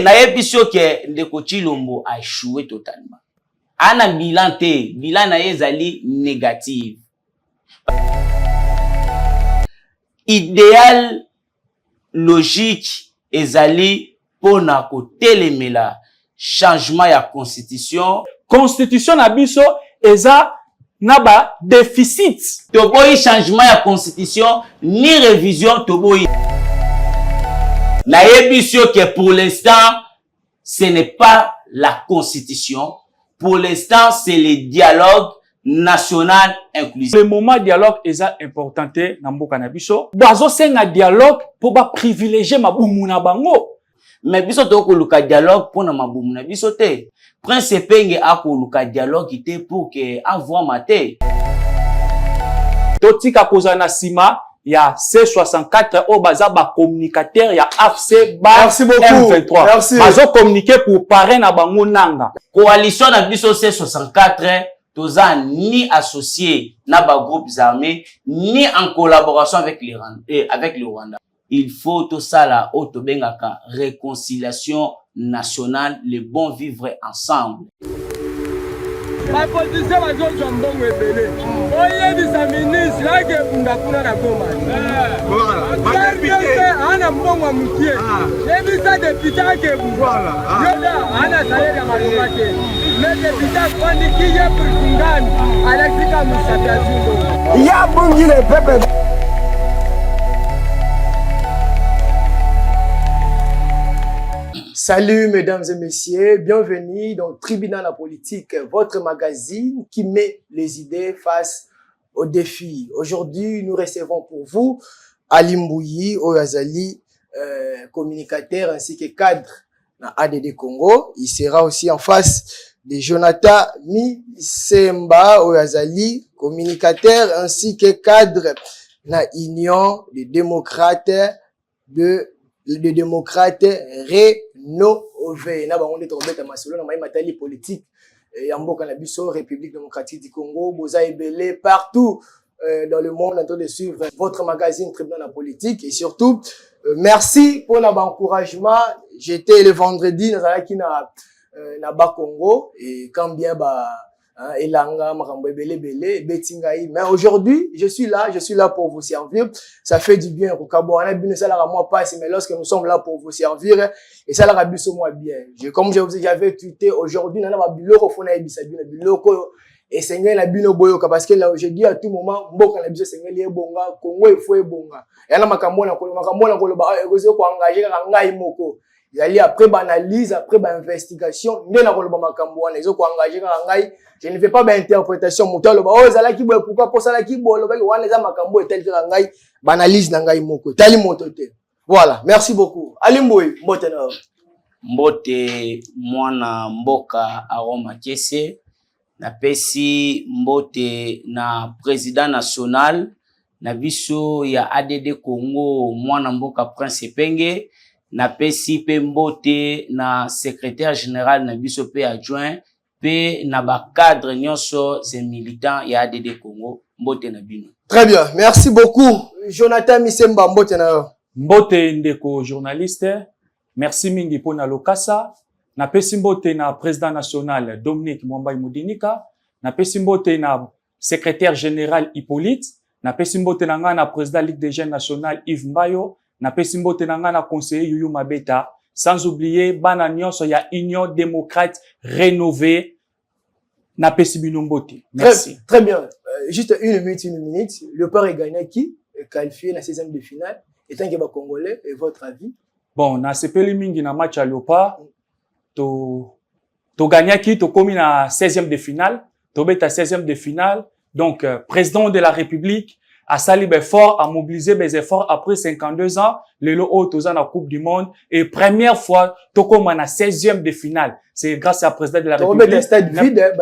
Nayebi sio que Ndeko Chilombo a échoué totalement. Ana bilan te, bilan na ezali négative. Idéal logique ezali pona ko telemela changement ya constitution. Constitution na biso eza na ba déficit. Toboyi changement ya constitution ni révision toboyi. Nayebi sio que pour l'instant ce n'est pas la constitution. Pour l'instant c'est le dialogue national inclusif. Le moment dialogue est important na mboka na biso. Bazo senga dialogue pour ba privilégier mabumu na bango. Mais biso to ko luka dialogue pour na mabumu na biso te. Prince Penge a ko luka dialogue te pour que avoir maté. Totika kozana sima ya C64 au baza ba communicateur ya AFC ba M23. Merci. Bazo communiquer pour parrain na bango nanga. Coalition na biso C64 toza ni associé na ba groupes armés ni en collaboration avec le Rwanda. Il faut tout ça là autobengaka réconciliation nationale, le bon vivre ensemble. La politicien va jouer jambon rebelle. Oye bisa ministre là que undakuna na goma. Voilà. Ana mbongo mukie. Nebisa député que voilà. Yoda ana salela malumake. Mais député kwani kiye prikungani. Alexika Musatazindo. Ya bungi le pepe. Salut mesdames et messieurs, bienvenue dans Tribunal la politique, votre magazine qui met les idées face aux défis. Aujourd'hui, nous recevons pour vous Ali Mbouyi Oyazali, communicateur ainsi que cadre dans ADD Congo. Il sera aussi en face de Jonathan Misemba Oyazali, communicateur ainsi que cadre dans Union des démocrates Rénové. Na bango ndeko beta masolo na matali politique ya mboka na biso République démocratique du Congo, boza ebele partout dans le monde en train de suivre votre magazine Tribunal la politique et surtout merci pour l'encouragement. J'étais le vendredi na ba Congo et quand bien ba elanga makambo ebele bele betingai, mais aujourd'hui je suis là pour vous servir. Ça fait du bien ko kabona bino ça la moi passe, mais lorsque nous sommes là pour vous servir et ça la biso moi bien. Comme j'avais tweeté aujourd'hui na ba biloko fona ebisa bino biloko et sengel la bino boyoka parce que là je dis à tout moment mboka na biso sengel ebonga Congo il faut ebonga yana makambo na ko ba egozo ko engager ka ngai moko. Yali après analyse, après investigation, ndé na koloba makambo wana ezo ko engager ka ngai. Je ne fais pas d'interprétation mutalo ba oh zala ki boye pourquoi pour ça la ki bolo ba wana za makambo etel ka ngai analyse na ngai moko tali motote. Voilà, merci beaucoup. Ali Mbouyi mbote na mbote mwana mboka Aroma Kese na pesi mbote na président national na biso ya ADD Congo mwana mboka Prince Penge na pesi pe mbote na secrétaire général na biso pe adjoint pe na ba cadre nyonso ces militants ya ADD Congo mbote na bino. Très bien, merci beaucoup Jonathan Misemba mbote na mbote ndeko journaliste. Merci mingi pona lokasa. Na pesi mbote na président national Dominique Mwambai Mudinika, na pesi mbote na secrétaire général Hippolyte, na pesi mbote na nga na président Ligue des jeunes national Yves Mbayo, na pesi mbote na nga na conseiller Yuyu Mabeta, sans oublier bana nyonso ya Union démocrate rénovée na pesi bino mbote. Merci. Très bien. Juste une minute. Le père est gagné qui est qualifié la 16e de finale. Et tant qu'il y a Congolais, et votre avis? Bon, na sepeli mingi na match à Léopard, to gagné qui, to commis na 16e de finale, to beta 16e de finale. Donc, président de la République a sali fort, a mobilisé mes efforts après 52 ans, le lot toza na Coupe du Monde, et première fois, to comme na 16e de finale. C'est grâce à président de la République. To stade vide,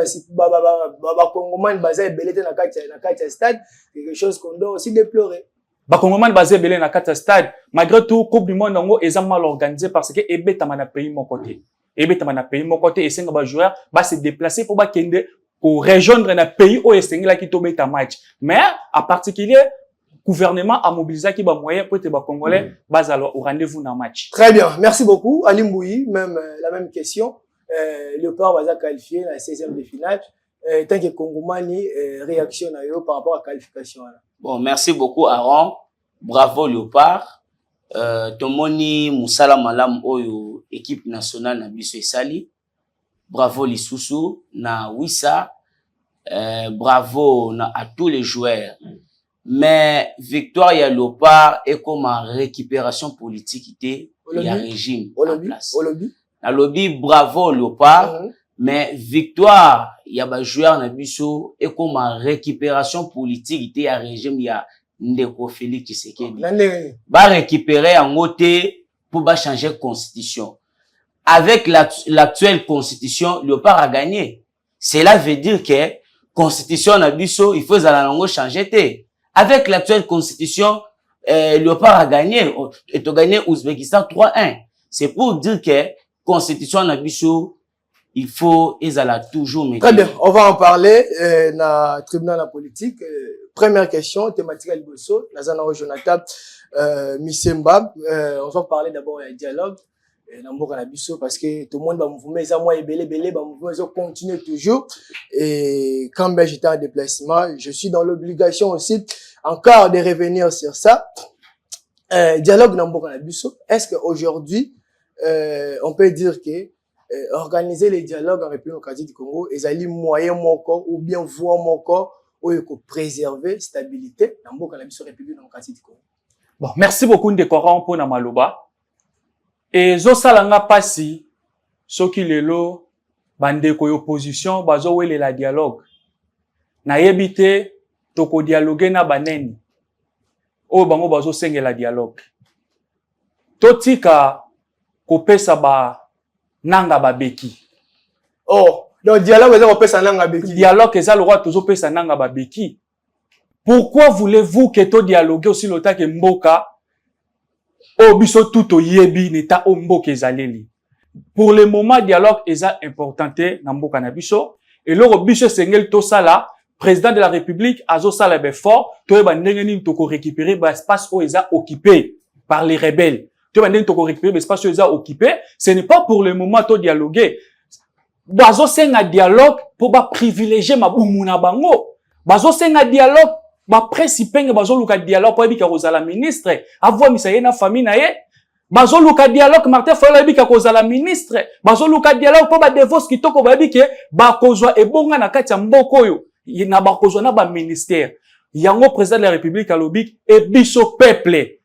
Congomais basé belete na kati stade, quelque chose qu'on doit aussi déplorer. Bakongomani basé belé na kata stade, malgré tout Coupe du Monde ngo est mal organisé parce que ebetama na pays mon côté. Ebetama na pays mon côté et senga ba joueur ba se déplacer pour ba kende pour rejoindre na pays où est sengla qui tombe ta match. Mais en particulier gouvernement a mobilisé qui ba moyen pour être congolais bazalo au rendez-vous dans match. Très bien, merci beaucoup. Ali Mbouyi, même la même question. Léopard va qualifier la 16e de finale. Tant que Kongomani réaction par rapport à la qualification. Bon, merci beaucoup Aaron. Bravo Léopard. Tomoni Moussala Malam Oyo, équipe nationale na biso esali. Bravo Lisusu na Wissa. Bravo à tous les joueurs. Mais victoire ya Léopard est comme une récupération politique il y a régime en place. Na lobby bravo Léopard. Mais victoire ya ba joueur na biso est comme une récupération politique il y a régime il y a Ndeko Félix Tshisekedi. Ba récupérer en côté pour ba changer constitution. Avec l'actuelle constitution, Léopard a gagné. Cela veut dire que constitution na biso il faut zalango changer. Avec l'actuelle constitution, Léopard a gagné. Et a gagné Ouzbékistan 3-1. C'est pour dire que constitution na biso il faut toujours mettre. Très bien, on va en parler dans le tribunal de la politique. Première question, thématique à Liboso, Nazana Jonathan Misemba. On va parler d'abord du dialogue dans le parce que tout le monde va mouvement, ça moi et belé, va mouvement, ça continue toujours. Et quand j'étais en déplacement, je suis dans l'obligation aussi encore de revenir sur ça. Dialogue dans le est-ce qu'aujourd'hui, on peut dire que organiser les dialogues en République démocratique du Congo, ils allaient moyen mon corps ou bien voir mon corps ou préserver stabilité dans la République démocratique du Congo. Bon, merci beaucoup de Coran pour na maloba. Et zo salanga pasi soki lelo bande ko opposition bazo wele la dialogue. Na yebite toko dialoguer na baneni. O bango bazo senge la dialogue. Totika kopesa ba nanga babeki. Oh, donc dialogue est kopesa nanga babeki. Dialogue est le roi toujours pesa nanga babeki. Pourquoi voulez-vous que to dialoguer aussi lota que mboka o biso tout o yebi neta o mboka ezaleli. Pour le moment dialogue est importante na mboka na biso et le biso sengel to sala président de la République azo sala be fort to ba ndenge ni to ko récupérer ba espace o eza occupé par les rebelles. Tu vas récupérer l'espace occupé. Ce n'est pas pour le moment de dialoguer. Bazo senga dialogue pour ba privilégier ma boumuna bango. Bazo senga dialogue ba principe bazo luka dialogue pour bika kozala ministre. Avoir misaye na famille na ye. Bazo luka dialogue Martin Fayulu bika kozala ministre. Bazo luka dialogue pour ba divorce kitoko ba bike ba kozwa ebonga na kati ya mboko yo. Na ba kozwa na ba ministère. Yango président de la République alobi e biso peuple.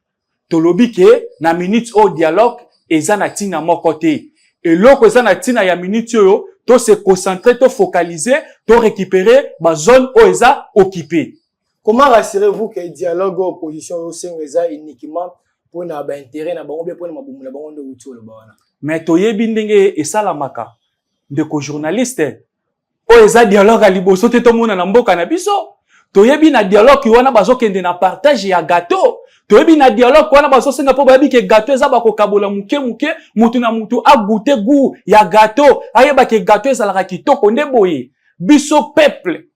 Tolobi ke na minute au dialogue eza na tina moko te et loko eza na tina ya minute yo to se concentrer to focaliser to récupérer ba zone o eza occupée. Comment rassurez-vous que dialogue opposition au sein eza uniquement pour na ba intérêt na bango be pour na mabumu na bango ndo utolo bana? Mais toyebi ndenge esalamaka ndeko journaliste o eza dialogue a liboso te to mona na mboka na biso. Toyebi na dialogue wana bazokende na partage ya gâteau. Toyebi na dialogue wana bazosenga po bayebi ke gâteau eza bakokabola muke mutu na mutu a goûter goût ya gâteau ayeba ke gâteau ezalaka kitoko nde boye biso peuple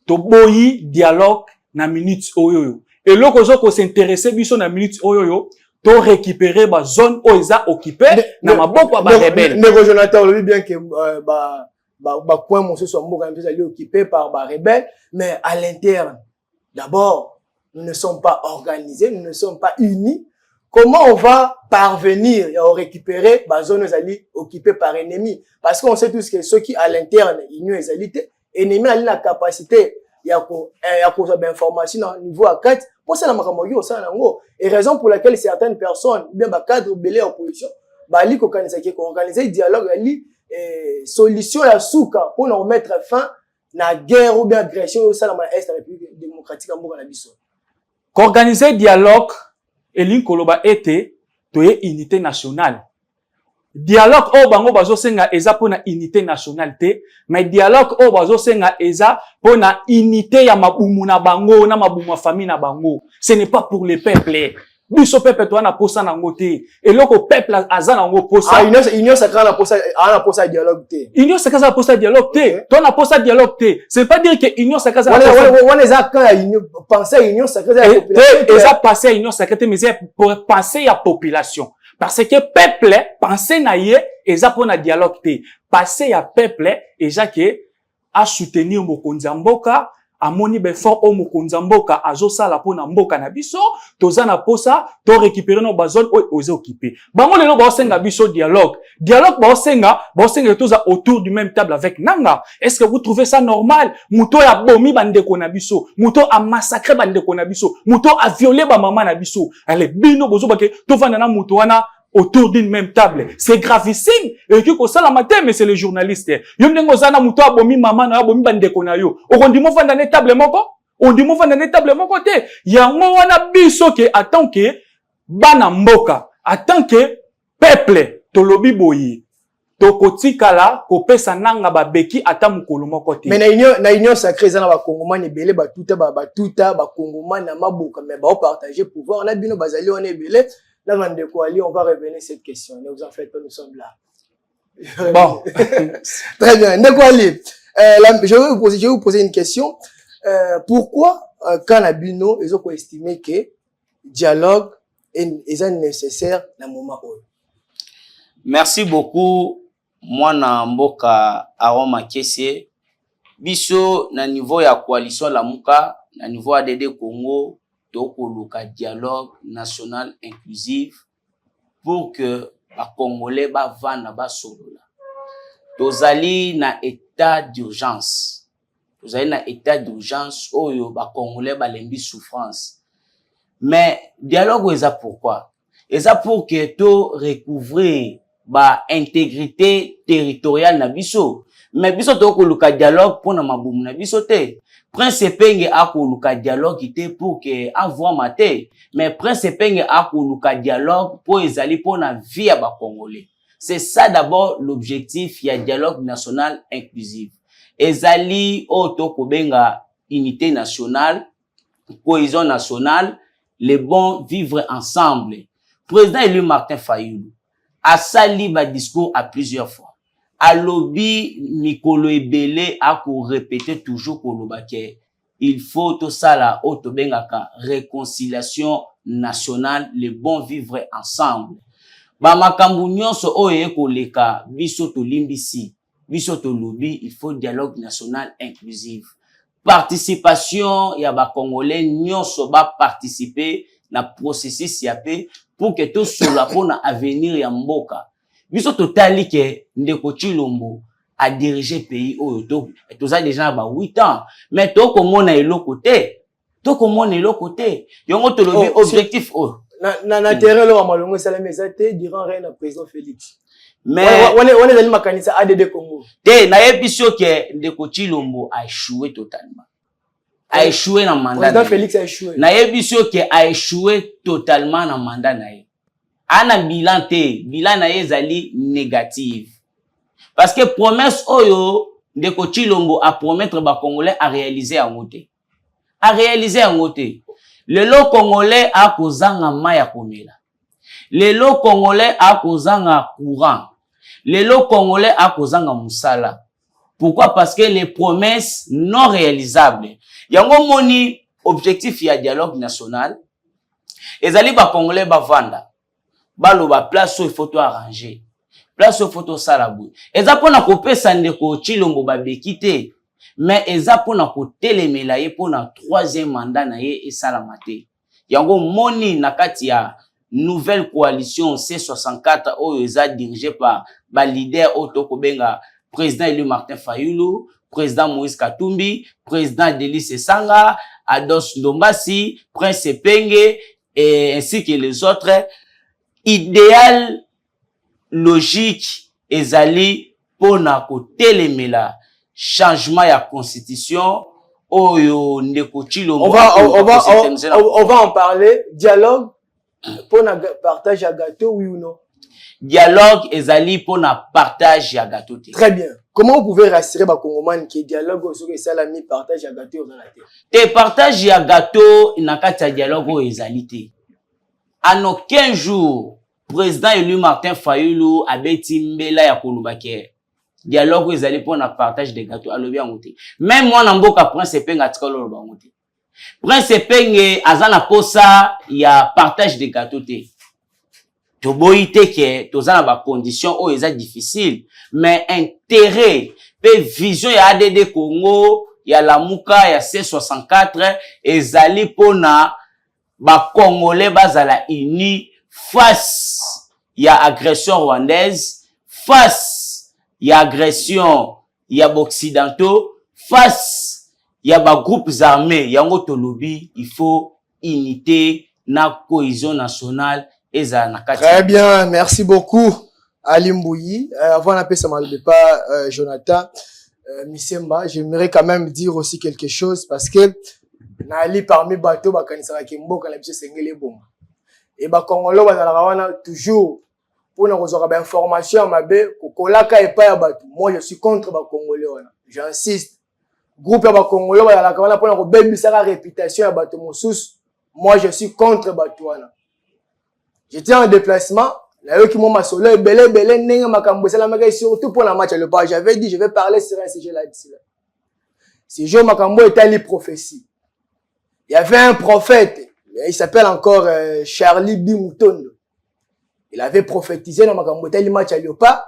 to boyi dialogue na minute oyoyo et loko zoko s'intéresser biso na minute oyoyo to récupérer ba zone o eza occupé na maboko ba rebelle. Ndeko Jonathan on bien que coin mon soit mboka est occupé par ba rebelle mais à l'interne d'abord nous ne sommes pas organisés, nous ne sommes pas unis. Comment on va parvenir à récupérer la zone occupée par ennemis? Parce qu'on sait tous que ceux qui à l'interne, ils n'ont ennemis ont la capacité il y a d'informations au niveau à 4 pour ça et raison pour laquelle certaines personnes bien ba cadre belé opposition ba li ko organiser dialogue ali solution la souka pour nous mettre fin na guerre ou bien agression au sein de la République démocratique en Bourg Bisso. Organiser dialogue et l'inkoloba était toye unité nationale. Dialogue o bango bazo senga eza pona unité nationale te, mais dialogue o bazo senga eza pona unité ya mabumu na bango na mabumu famille na bango. Ce n'est pas pour les peuples. biso peuple to na posa na ngote eloko peuple aza na ngo posa union sacrée na posa dialogue te union sacrée na posa dialogue te to na posa dialogue te c'est pas dire que union sacrée na on est à quand union penser union sacrée la population et ça passer union sacrée mais c'est pour penser à population parce que peuple penser na ye eza pour na dialogue te passer à peuple eza que a soutenir mokonzi mboka amoni befort o mokonzi mboka azosala pona mboka na biso toza na posa to récupérer no bazone o oze occuper bango lelo ba osenga biso dialogue ba osenga toza autour du même table avec nanga est-ce que vous trouvez ça normal muto ya bomi bandeko na biso muto a massacré bandeko na biso muto a violé ba maman na biso ale bino bozo bake to vanda na muto wana autour d'une même table. C'est gravissime. Et que ça la matin, mais c'est le journaliste. Yom dengo zana muto abomi maman na abomi bandeko na yo. On dit mo vanda na table moko. On dit mo vanda na table moko te. Yango wana biso ke attend que bana mboka, attend que peuple tolobi boyi. Tokotikala kopesa nanga ba beki ata mukolo moko te. Mais na union sacrée zana ba kongomani belé ba tuta ba kongomani na maboka mais ba partager pouvoir na bino bazali on belé. Là, on va revenir à cette question. Ne vous en faites pas, nous sommes là. Bon. Très bien. Je vais vous poser une question. Pourquoi, quand la Bino, ils ont estimé que le dialogue est nécessaire dans le moment où? Merci beaucoup. Moi, na mboka Aroma Kese. Biso, na niveau ya coalition la Muka, na niveau ADD Congo, tokoluka dialogue national inclusif pour que ba Congolais ba vana ba solola. Tozali na état d'urgence. Tozali na état d'urgence oyo ba Congolais ba lembi souffrance. Mais dialogue eza pourquoi? Eza pour que to recouvrir ba intégrité territoriale na biso. Mais biso tokoluka dialogue pour na mabumu na biso te. Prince Penge akoluka dialogue ite pour que avoir maté mais Prince Penge akoluka dialogue pour ezali pour na vie ya ba Congolais. C'est ça d'abord l'objectif ya dialogue national inclusif. Ezali oto kobenga unité nationale, cohésion nationale, les bons vivre ensemble. Président élu Martin Fayulu a sali ba discours à plusieurs fois. Alobi Mikolo Ebele a répété toujours kolobake il faut tout ça là auto bengaka réconciliation nationale le bon vivre ensemble ba makambu nyonso oye koleka biso to limbisi biso to lobi il faut dialogue national inclusif participation ya ba congolais nyonso ba participer na processus ya paix pour que tout cela pona avenir ya mboka. Biso totali ke Ndeko Tshilombo a dirigé pays oyo to toza déjà ba 8 ans mais to komona eloko te yongo to lobi objectif oyo na terrain lo malongo salame ezate durant règne na président Félix mais on est dans le makanisa ADD Congo te na yebiso ke Ndeko Tshilombo a échoué totalement a échoué na mandat président Félix a échoué na yebiso ke a échoué totalement na mandat na ye. Ana bilan te, bilan na ezali négative. Parce que promesse oyo Ndeko Tshilombo a promettre ba Congolais à réaliser en côté. A réaliser en côté. Le lo Congolais a kozanga maya komela. Le lo Congolais a kozanga courant. Le lo Congolais a kozanga musala. Pourquoi? Parce que les promesses non réalisables. Yango moni objectif ya dialogue national. Ezali ba Congolais ba vanda. Baloba place il faut tout arranger. Place il faut tout salabou. Eza pona kopesa Ndeko Tshilombo babeki te. Mais eza pona kotelemela ye pona 3e mandat na ye esalama te. Yango moni na kati ya nouvelle coalition C64 oyo eza dirigé par ba leader oto kobenga président élu Martin Fayulu, président Moïse Katumbi, président Delis Esanga, Ados Ndombasi, Prince Penge et ainsi que les autres. Idéal logique ezali pona kotelemela changement ya constitution oyo Ndeko Tshilombo on va en parler dialogue pona partage à gâteau oui ou non dialogue ezali pona partage ya gâteau te. Très bien. Comment vous pouvez rassurer ba Congomani que dialogue ozo esalami partage à gâteau dans la terre? Te partage ya gâteau na kati ya dialogue ezali te. en aucun jour, président élu Martin Fayulu a bêti mbela ya kolubake. Dialogue ils allaient pour un partage des gâteaux à l'objet en monté. Même moi, n'amboka Prince Peng a tkalo le monté. Prince Peng azana posa il y a partage des gâteaux te. Toboite ke tozana ba conditions oh ils difficile, mais intérêt, pe vision ya ADD Congo, ya Lamuka, ya C64 ezali pona ba Congolais bazala uni face ya agression rwandaise, face ya agression ya occidentaux, face ya ba groupes armés yango tolobi, il faut unité na cohésion nationale. Très bien, merci beaucoup Ali Mbouyi. Avant d'appeler ça pas Jonathan Misemba, j'aimerais quand même dire aussi quelque chose parce que Nali parmi bateau bakanisaka kimbo kana biso sengele bonga. Et ba Congolais bazalaka wana toujours pour nous recevoir des informations mabe kokolaka epa ya bateau. Moi je suis contre ba Congolais wana. J'insiste. Groupe ya ba Congolais bazalaka wana pour nous rebebisa la réputation ya bateau mosusu. Moi je suis contre bateau wana. J'étais en déplacement, là qui m'ont massolo belé nenga makambo la maka surtout pour la match le pas. J'avais dit je vais parler sur un sujet là d'ici là. Ce jour makambo était les prophéties. Il y avait un prophète, il s'appelle encore Charlie Bimutondo. Il avait prophétisé dans makambo était le match à Léopard.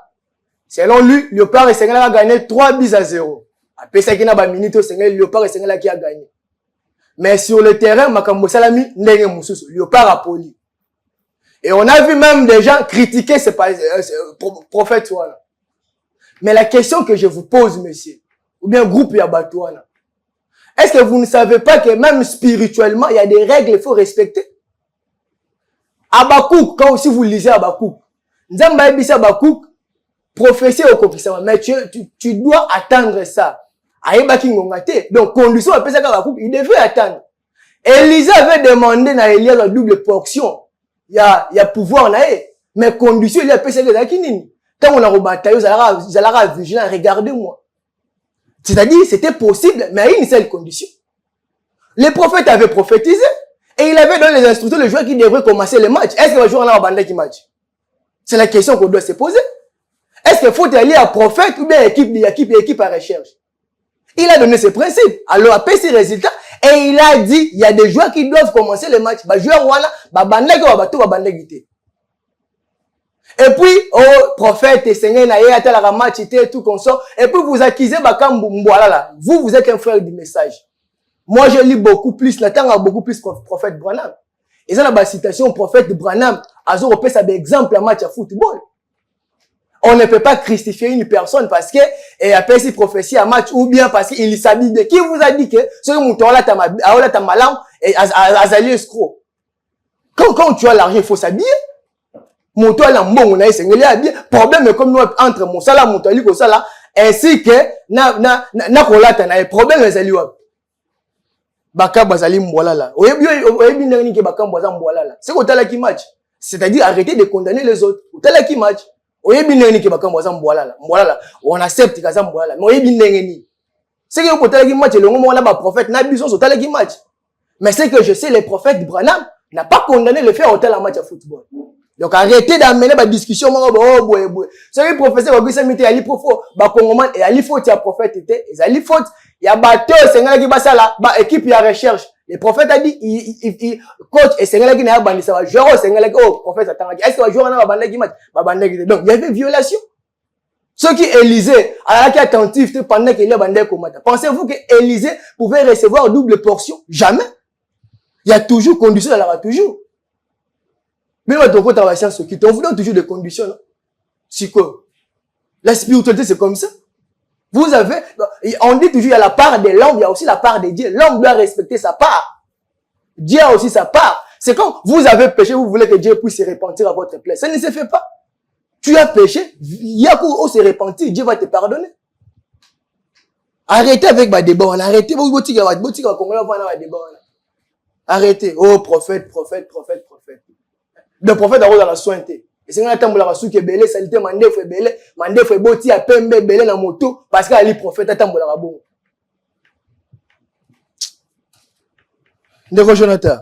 Selon lui, Léopard et Senghela a gagné 3-0. Après ça qui n'a pas minute Senghela Léopard et Senghela qui a gagné. Mais sur le terrain makambo salami ndenge mususu Léopard a poli. Et on a vu même des gens critiquer ce prophète. Mais la question que je vous pose, monsieur, ou bien groupe Yabatouana, est-ce que vous ne savez pas que même spirituellement, il y a des règles qu'il faut respecter? Abakouk, quand aussi vous lisez Abakouk, Nzamba Ebisa Abakouk, prophétie au coquissement, mais tu dois attendre ça. Aïbaki Ngongate, donc condition à Pesaka Abakouk, il devait attendre. Élisée avait demandé à Élie la double portion. Il y a pouvoir là, mais condition il y a PC de Zakinini. Tant on a rebataillé, vous allez vigilant, regardez-moi. C'est-à-dire, c'était possible, mais à une seule condition. Les prophètes avaient prophétisé, et il avait donné les instructions, le joueur qui devrait commencer le match. Est-ce que le joueur là va bander qui match? C'est la question qu'on doit se poser. Est-ce qu'il faut aller à prophète ou bien équipe à recherche? Il a donné ses principes. Alors, après ces résultats, et il a dit, il y a des joueurs qui doivent commencer le match. Bah, joueur, voilà, bah, bandeg, bah, bateau, bah, bandeg, et puis, oh, prophète, et Seigneur, naïe, à tel match, et tout comme ça. Et puis, vous accusez, bah, comme, voilà, là. Vous êtes un frère du message. Moi, je lis beaucoup plus, la temps a beaucoup plus prophète Branham. Et ça, la citation, prophète Branham, Azo, on peut ça d'exemple, un match à football. On ne peut pas crucifier une personne parce que et après si prophétie à match ou bien parce qu'il s'habille de qui vous a dit que ce mouton là ta malam et azali escroc. Quand tu as l'argent il faut s'habiller. Mouton là bon on a essayé de habiller. Problème comme nous entre mon sala mouton li ko sala ainsi que na kolata na problème ezali wa. Baka bazali mbola là. Oyebi nani ke baka mboza mbola là. C'est ko tala ki match. C'est-à-dire arrêtez de condamner les autres. Tala ki match. Oyebi ndenge ki bakambo za mbwala la on accepte kaza mbwala mais oyebi ndenge ni c'est que potala ki match longo mona ba prophète na biso so tala ki match mais c'est que je sais les prophètes Branham n'a pas condamné le fait au tel match à football donc arrêtez d'amener ba discussion oh boy c'est que professeur ba gwisa mité ali profo ba kongoman et ali faute ya prophète était et ali faute ya bateau sengala ki basala ba équipe ya recherche. Le prophète a dit, coach, et c'est là qui n'a pas bandé ça. Joueur, c'est là qui, oh, prophète, attends, est-ce que le joueur n'a pas bandé qui match? Donc, il y avait violation. Ceux qui Élisée, alors qui attentif pendant qu'il y a bandé comme ça. Pensez-vous que Élisée pouvait recevoir double portion? Jamais. Il y a toujours condition, il y aura toujours. Mais moi, ton côté, ce qui t'en voulait toujours des conditions, non? C'est quoi? La spiritualité, c'est comme ça. Vous avez, on dit toujours, il y a la part de l'homme, il y a aussi la part de Dieu. L'homme doit respecter sa part. Dieu a aussi sa part. C'est comme, vous avez péché, vous voulez que Dieu puisse se repentir à votre place. Ça ne se fait pas. Tu as péché, il y a pour se repentir, Dieu va te pardonner. Arrêtez avec ma débat, arrêtez, arrêtez. Oh, prophète. Le prophète a dans la sointé. Et c'est un temps où la rassou qui est belé, salité, mandé fait boti, à pembe, belé dans moto, parce qu'il y a prophète, à temps où la rabon. Ndeko Jonathan.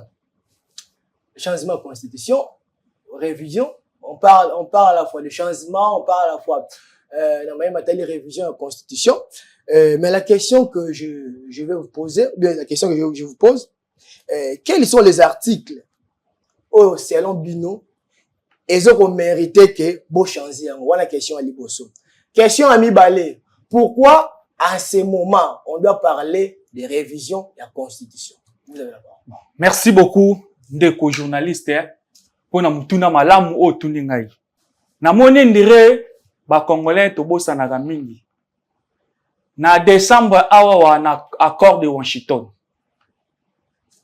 changement de constitution, révision. On parle à la fois de changement, on parle à la fois de révision de la constitution. Mais la question que je vais vous poser, bien la question que je vous pose, quels sont les articles au selon Bino et ils ont mérité que vous changiez. Voilà la question à Liboso. Question à Mibale. Pourquoi à ce moment on doit parler de révision de la constitution? Vous avez la parole. Merci beaucoup, ndeko journaliste, pour na mutuna malamu o tuningai. Na moni ndire ba Congolais to bosa na mingi. Na décembre awa na accord de Washington.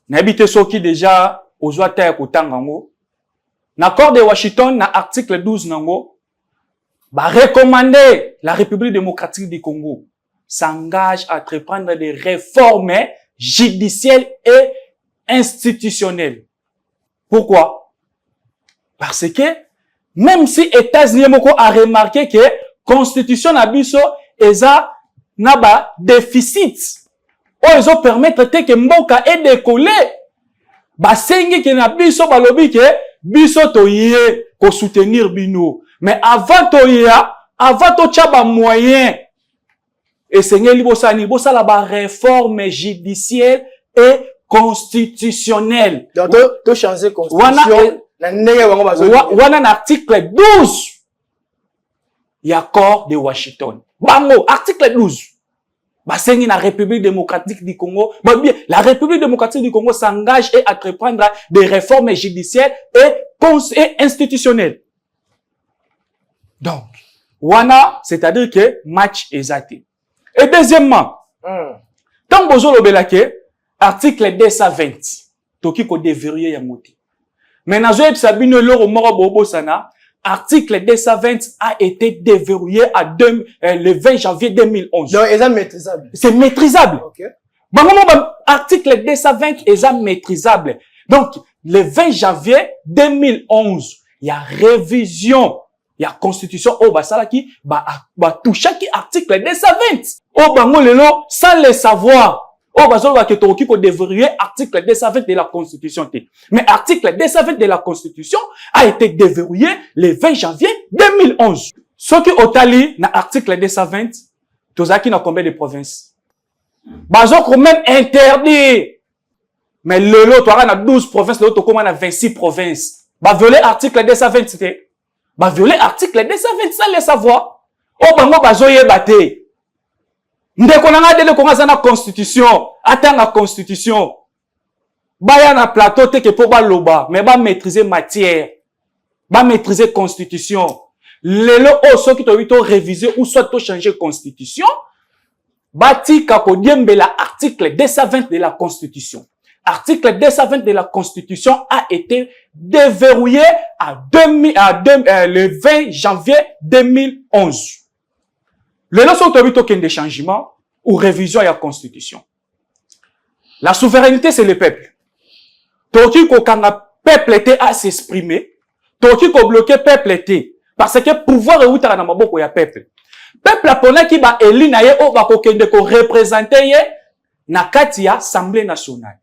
Na habité soki déjà ozwa ta kutanga ngo. Na accord de Washington na article 12 nango ba recommander la République démocratique du Congo s'engage à entreprendre des réformes judiciaires et institutionnelles. Pourquoi? Parce que même si États-Unis a remarqué que constitution nabiso eza na ba déficit, ils ont permettre que mboka et décoller, ba sengi que nabiso ba lobi que biso toye ko soutenir bino, mais avant toya, avant to chaba moyen et sengeli bosani bosala ba réforme judiciaire et constitutionnelle. Donc to changer constitution. Wana na article 12 y accord de Washington. Bango article 12. Basengi na République démocratique du Congo. La République démocratique du Congo s'engage et entreprendre des réformes judiciaires et institutionnelles. Donc, wana, c'est-à-dire que match exacté. Et deuxièmement, tant bozo lobelake, article 220, toki ko déverrouiller ya moti. Mais nazo sabino loro moro bobo sana, article 220 a été déverrouillé le 20 janvier 2011. Donc, c'est maîtrisable. C'est maîtrisable. Ok. Article 220 est maîtrisable. Donc, le 20 janvier 2011, il y a révision. Il y a constitution au basala qui touche qui article 220. Au bango lelo sans le savoir. Au basala que toki ko déverrouiller article 220 de la constitution. Mais article 220 de la constitution a été déverrouillé le 20 janvier 2011. Ce qui otali na article 220, tozaki na combien de provinces? Bazoko même interdit. Mais lelo toara na 12 provinces, lelo tokoma na 26 provinces. Ba violer article 220 c'était ba violer article 220 sans le savoir. O bango bazoye bate. Ndeko nanga dele konga na constitution, atanga constitution. Baya na plateau te ke po ba loba, mais ba maîtriser matière. Ba maîtriser constitution. Lelo o so ki to vito réviser ou soit to changer constitution. Bati kako diembela article 220 de la constitution. Article 220 de la Constitution a été déverrouillé le 20 janvier 2011. Le leçon de des changements ou révision à la Constitution. La souveraineté, c'est le peuple. Toki ko kanga peuple était à s'exprimer. Toki ko bloquer peuple était. Parce que pouvoir est outra na maboko ya peuple. Peuple apona ki ba eli na ye o ba ko kende ko représenter ye na kati ya Assemblée nationale.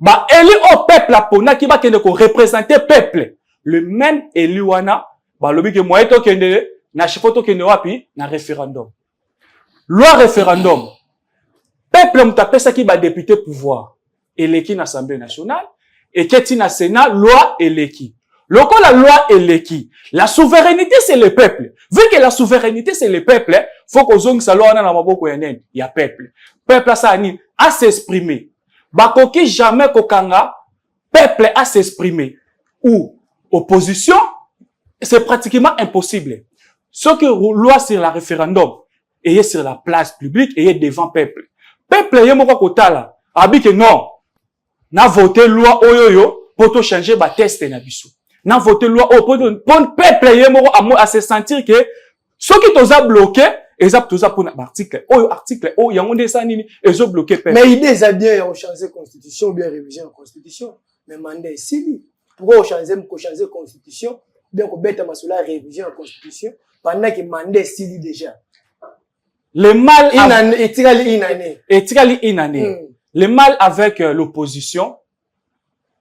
Ba élu au peuple apona qui va ko représenter peuple. Le même élu wana ba lobi ke moye to kende na chifoto kende wapi na référendum. Loi référendum. Peuple mutapesa ki ba député pouvoir eleki na Assemblée nationale et keti na Sénat loi eleki. Loko la loi eleki. La souveraineté c'est le peuple. Vu que la souveraineté c'est le peuple, faut que zongi sa loi na maboko ya nene ya peuple. Peuple ça ani à s'exprimer. Bakoki jamais kokanga peuple à s'exprimer ou opposition c'est pratiquement impossible. Ce que loi sur la référendum et sur la place publique et devant peuple. Peuple yemoko kotala abi que non na voter loi oyoyo pour to changer ba test na biso. Na voter loi pour peuple yemoko à se sentir que ce qui toza bloqué exemple toza pour article yango ndesa nini ezo bloquer peuple. Mais idée ça bien on changer constitution ou bien révision la constitution mais mandat ici pourquoi changer constitution bien ko beta masula révision la constitution pendant que mandat ici déjà le mal une année le mal avec l'opposition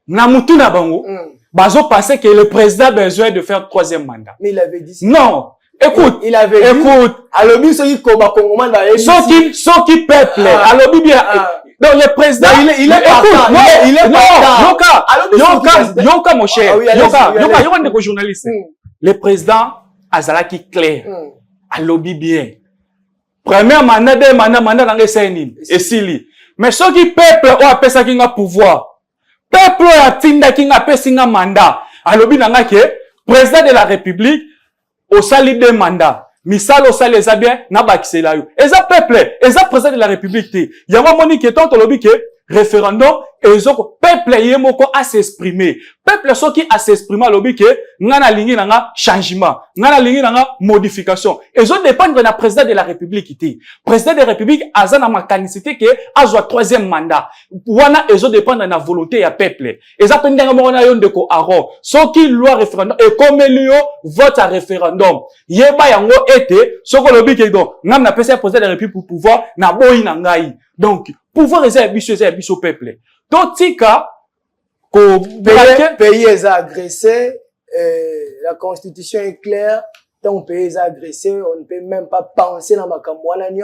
na mutu na bango Bazo pensait que le président a besoin de faire 3e mandat. Mais il avait dit ça. Non. Écoute. Il avait dit. Alors, lui, ceux qui peuple. Alors, bien. Donc, le président, il est partant. Il est partant. Yoka, mon cher. Yoka, ndeko journaliste. Le président, azalaki clair. Alobi bien. Premier mandat, deux mandat, dans les scènes. Et Sili. Mais ceux qui peuple, ont appelé ça qui a pouvoir. Peuple, a tinda qui a appelé ça mandat. Alobi nanga ke, président de la République, au sali de mandat. Misal au sali les bien, n'a pas qui c'est là. Et ça peuple, et ça président de la République. Il y a un moment qui est tant lobby que référendum, et ça peuple y est moko à s'exprimer. Peuple ceux qui à s'exprimer lobby que ngana lingi nanga changement, ngana lingi nanga modification. Et ça dépend de la président de la République qui président de la République azana makanicité que azwa 3e mandat. Wana et ça dépend de la volonté ya peuple. Et ça pendant mona yon de ko aro. Ceux qui loi référendum et comme lui vote à référendum. Yeba yango été, ce que lobby que donc ngam na pesa président de la République pour pouvoir na boyi na ngai. Donc pouvoir réserver au peuple. Donc, tika, pays est agressé, la constitution est claire, tant pays est agressé, on ne peut même pas penser dans ma campagne.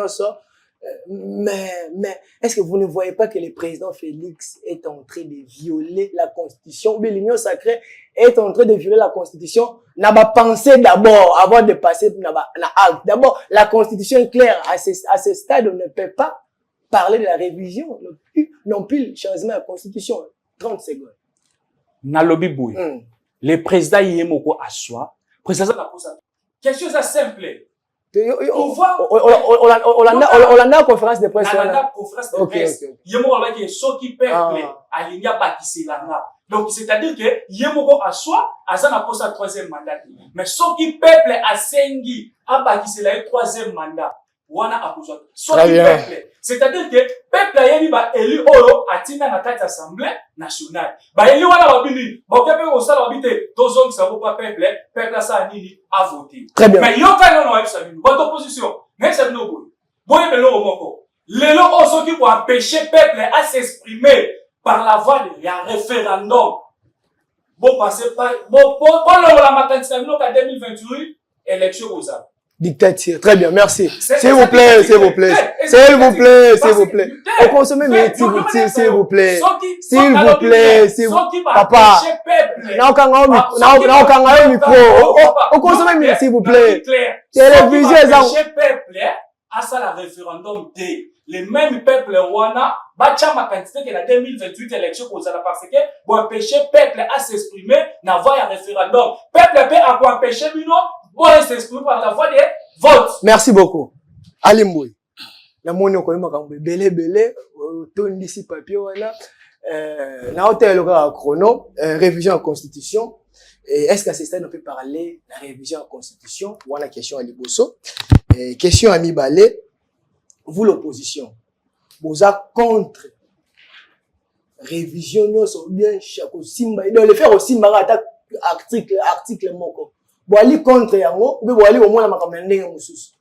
Mais, est-ce que vous ne voyez pas que le président Félix est en train de violer la constitution, ou bien l'union sacrée est en train de violer la constitution? N'a pas pensé d'abord, avant de passer na acte. D'abord, la constitution est claire. À ce stade, on ne peut pas parler de la révision, non plus le changement de la constitution. 30 secondes. Nalobi Boui. Le président Yemoko à soi. Président n'a pas ça. Question simple. On a conférence de presse. On a conférence de presse. Yemoko a dit ce qui peuple aligné bâtissé là. Donc c'est-à-dire que Yemoko à soi, Azan n'a pas sa 3e mandat. Mais ce qui peuple a sengi a bâtissé là 3e mandat. Wana apouza. C'est-à-dire que peuple a élu Olo à Tina na tête assemblée nationale. Ba élu wana babini, ba kepe ko sala babité, dozong ça vaut pas peuple ça nini a voté. Mais yo ka no no ça bino, votre opposition, mais ça bino boy. Boy melo moko. Lelo oso qui pour empêcher peuple à s'exprimer par la voie de un référendum. Bon passer pas bon la matin ça bino ka 2028 élection aux arbres. Dictature. Très bien, merci. S'il vous plaît, s'il vous plaît. S'il vous plaît, s'il vous plaît. On consomme s'il vous plaît. S'il vous plaît, s'il vous plaît. Papa. Non, micro. On consomme s'il vous plaît. Télévision, peuple, à ça la référendum D. Les mêmes peuples wana, bacha ma quantité que la 2028 élection pour ça parce que bon empêcher peuple à s'exprimer, n'avoir un référendum. Peuple peut avoir empêcher bino bon s'exprimer par la voie des votes. Merci beaucoup. Ali Mboui. La moni ko yima kambe belé to ndisi papier wana na hôtel au chrono révision en constitution. Est-ce qu'à ce stade on peut parler de la révision en constitution? Voilà question à Liboso. Question à Mibale. Vous l'opposition, vous êtes contre révision ou bien chaque simba donc le faire aussi article moko. Vous allez contre yango ou vous allez au moins la makamende mususu.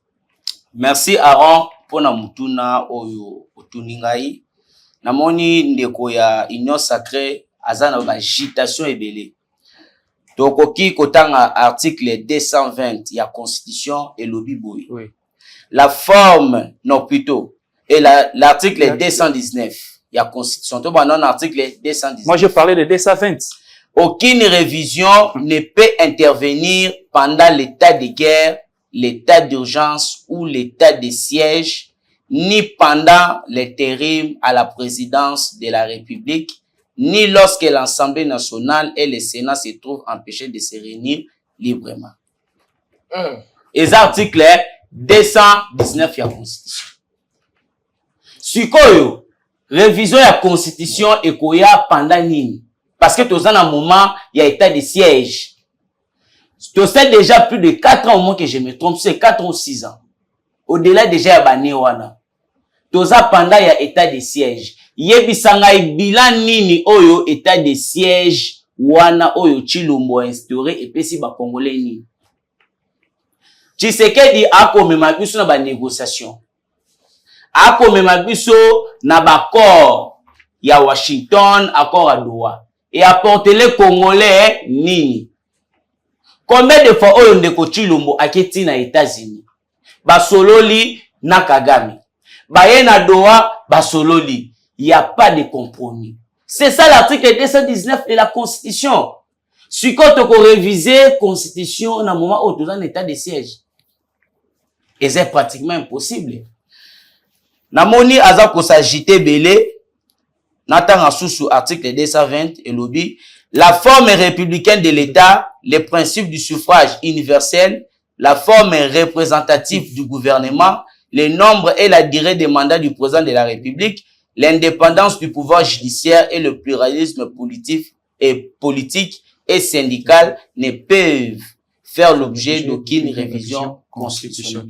Merci Aaron pour na mutuna oyo otuningai. Namoni ndeko ya union sacrée azana ba agitation ebele. Donc oki kotanga article 220 ya constitution et lobby boy. Oui. La forme, non plutôt, et l'article 219, il y a constitution. Donc, non, l'article 219. Moi, je parlais de 220. Aucune révision ne peut intervenir pendant l'état de guerre, l'état d'urgence ou l'état de siège, ni pendant l'intérim à la présidence de la République, ni lorsque l'Assemblée nationale et le Sénat se trouvent empêchés de se réunir librement. Et cet article 219 ya constitution. Sikoyo, révision ya constitution ekoya pendant nini? Parce que tous en un moment, il y a état de siège. Tu sais déjà plus de 4 ans au moins que je me trompe, c'est 4 ou 6 ans. Au-delà déjà ya bane wana. Tous pendant il y a état de siège. Yebisanga bilan nini oyo état de siège wana oyo Chilombo instauré et pesi ba congolais nini. Tshisekedi akomema biso na ba négociation. Akomema biso na ba accord ya Washington, accord à Doha. et apporter les Congolais nini. Combien de fois oyo ndeko Chilombo aketi na États-Unis? Basololi na Kagame. Baye na Doha, basololi. Il n'y a pas de compromis. C'est ça l'article 219 de la Constitution. Si quand on révise la Constitution, dans le moment où on est en état de siège. Et c'est pratiquement impossible. Namoni aza ko s'agiter belé. Nathan sous article 220 et lobby. La forme républicaine de l'État, les principes du suffrage universel, la forme représentative du gouvernement, le nombre et la durée des mandats du président de la République, l'indépendance du pouvoir judiciaire et le pluralisme politique et syndical ne peuvent faire l'objet d'aucune révision constitutionnelle.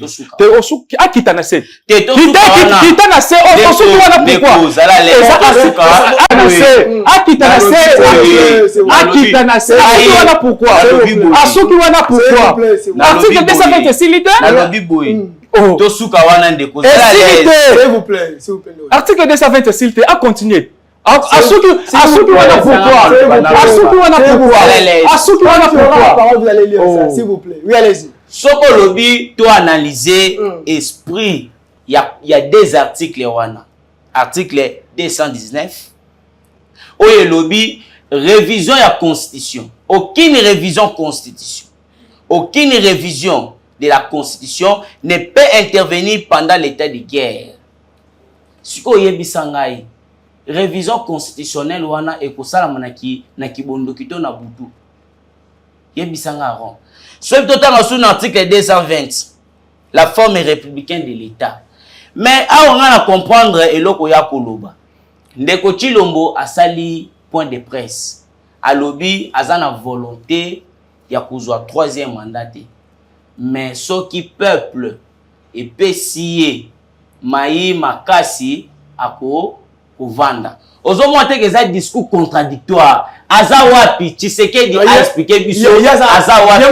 Article 220, s'il te plaît, à continuer. S'il vous plaît. Oui, allez-y. Soko lobby, tu analyser esprit. Il y a des articles. Article 219. Oye lobby, révision de la Constitution. Aucune révision Constitution. Aucune révision de la Constitution ne peut intervenir pendant l'état de guerre. Siko yebisangai. Révision constitutionnelle wana ekosala manaki na kibondo kito na butu. Yebisanga ron. Soit total sous l'article 220, la forme républicaine de l'État. Mais on a à comprendre eloko ya koloba. Ndeko Chilombo asali point de presse. A lobby azana volonté ya kuzwa 3e mandat. Mais ce qui peuple et pesier maï makasi ako Vanda. Ozo monte que ça discours contradictoire. Aza wapi Tshisekedi a expliqué biso. Aza wapi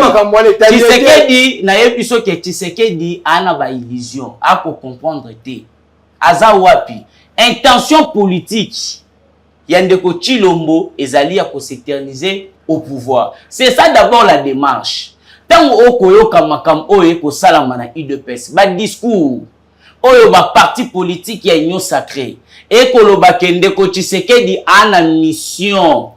Tshisekedi na yebiso ke Tshisekedi ana ba illusion. A ko comprendre te. Aza wapi intention politique. Yandeko Chilombo ezali ya ko s'éterniser au pouvoir. C'est ça d'abord la démarche. Tant okoyoka makam oye ko salama na UDPS. Ba discours oyo ba parti politique ya union sacrée. Et koloba kendeko Tshisekedi ana mission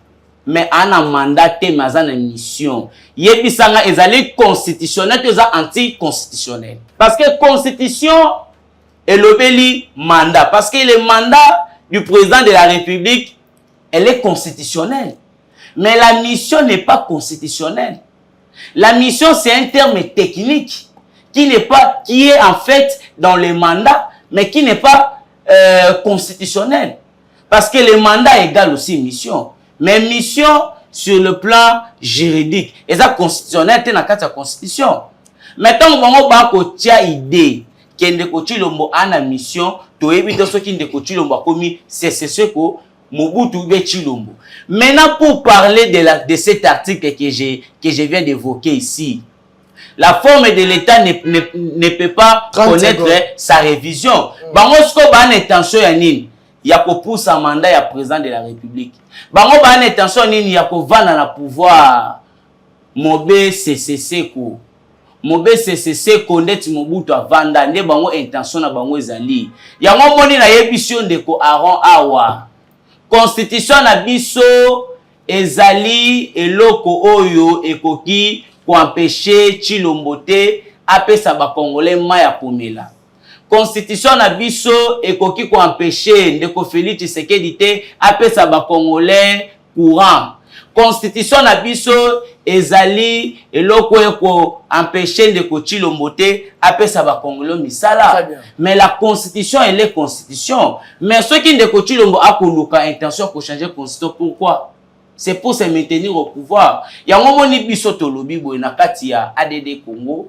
mais ana mandat te mais ana mission yebisanga ezali constitutionnel to za anti-constitutionnel parce que constitution est l'obéli mandat parce que le mandat du président de la République elle est constitutionnelle mais la mission n'est pas constitutionnelle. La mission c'est un terme technique qui est en fait dans le mandat mais qui n'est pas constitutionnel. Parce que le mandat égale aussi mission. Mais mission sur le plan juridique. Et ça constitutionnel, c'est dans la constitution. Maintenant, on va tia idée que Ndeko Chilombo a une mission. Tu évites ce qui Ndeko Chilombo a commis. C'est ce que Mobutu be Chilombo. Maintenant, pour parler de cet article que je viens d'évoquer ici, la forme de l'État ne peut pas connaître sa révision. Bango sko ba intention ya nini ya ko pousse un mandat ya président de la République. Bango ba intention nini ya ko vana na pouvoir. Mobe CCC ko. Mobe CCC ko ndeti Mobutu avanda nde bango intention na bango ezali. Yango moni na yebision de ko Aaron awa. Constitution na biso ezali eloko oyo ekoki pour empêcher Chilombo te apesa ba Congolais maya komela. Constitution na biso ekoki ko empêcher Ndeko Félix Tshisekedi te apesa ba Congolais courant. Constitution na biso ezali eloko eko empêcher Ndeko Chilombo te apesa ba Congolais misala. Mais la constitution elle est constitution. Mais ceux qui Ndeko Chilombo a koluka intention pour changer constitution pourquoi? C'est pour se maintenir au pouvoir. Il y a un moment où biso tolobi boy na kati ya ADD Congo,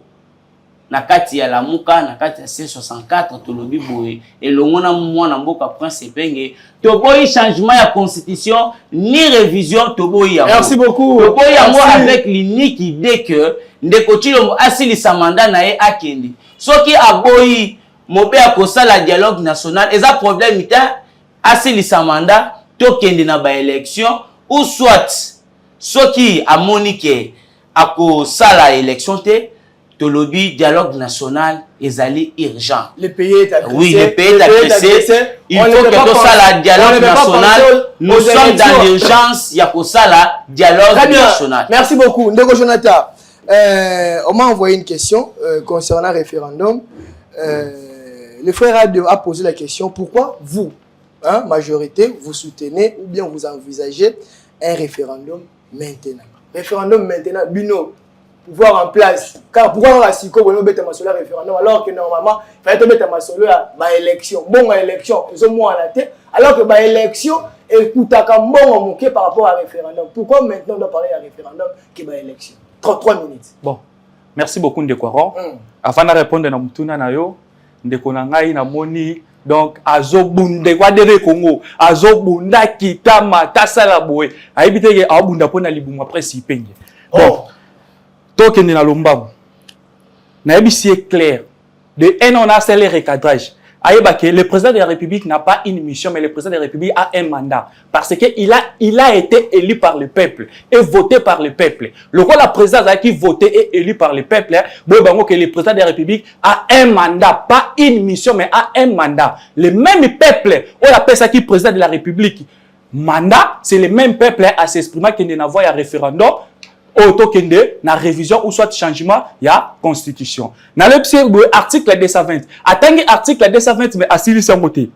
na kati ya Lamuka, na kati ya C64 tolobi boy et le mona mwana mboka prince Penge. Toboyi changement ya constitution ni révision toboyi ya. Merci beaucoup. Toboyi ya moi avec l'unique idée que Ndeko Chilombo asili sa mandat na ye akende. Soki aboyi mobe akosala dialogue national, eza problème ita asili sa mandat tokende na ba élection. ou soit ce qui a moniqué à cause sala élection te to lobby dialogue national est urgent. Le pays est agressé. Oui, le pays est agressé. Il faut que tout ça la dialogue national. Nous sommes dans l'urgence. Il y a que ça la dialogue national. Merci beaucoup. Ndeko Jonathan, on m'a envoyé une question concernant le référendum. Le frère a posé la question, pourquoi vous, hein, majorité, vous soutenez ou bien vous envisagez un référendum maintenant? Référendum maintenant, Bino, pouvoir en place. Car pourquoi on a si qu'on mettre un référendum alors que normalement, il fallait mettre un élection. Bon, élection, ils ont moins à la tête. Alors que l'élection, écoute, bon par rapport à référendum. Pourquoi maintenant on doit parler à référendum qui est élection? 3 minutes. Bon, merci beaucoup Ndeko. Avant de répondre à Mutuna Nayo, Ndeko Nangai na moni donc azobunde kwa dere Congo, azobunda kitama tasala boy. Aibite ke abunda pona libumu après si penge. Bon. Tokende na lombabu. Na ebisi est clair. De un on a fait le recadrage. Le président de la République n'a pas une mission, mais le président de la République a un mandat. Parce qu'il a été élu par le peuple et voté par le peuple. Le rôle de président qui voté et élu par le peuple, que le président de la République a un mandat, pas une mission, mais a un mandat. Le même peuple, on appelle ça qui président de la République. Mandat, c'est le même peuple à s'exprimer qu'il n'y a pas un référendum. Autokende na révision ou soit changement ya constitution. Na le article 220. Attendez article 220 mais asili sangote.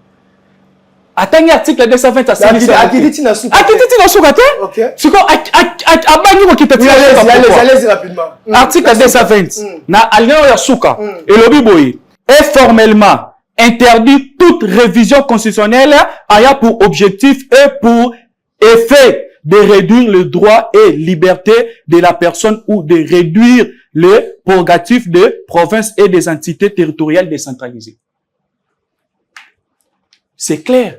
Attendez article 220 asili sangote. Akiditi na suka te? OK. Siko abangi ko kitati. Allez rapidement. Article 220 na alinéa ya suka. Et lobi boy est formellement interdit toute révision constitutionnelle ayant pour objectif et pour effet de réduire le droit et liberté de la personne ou de réduire les prérogatives des provinces et des entités territoriales décentralisées. C'est clair.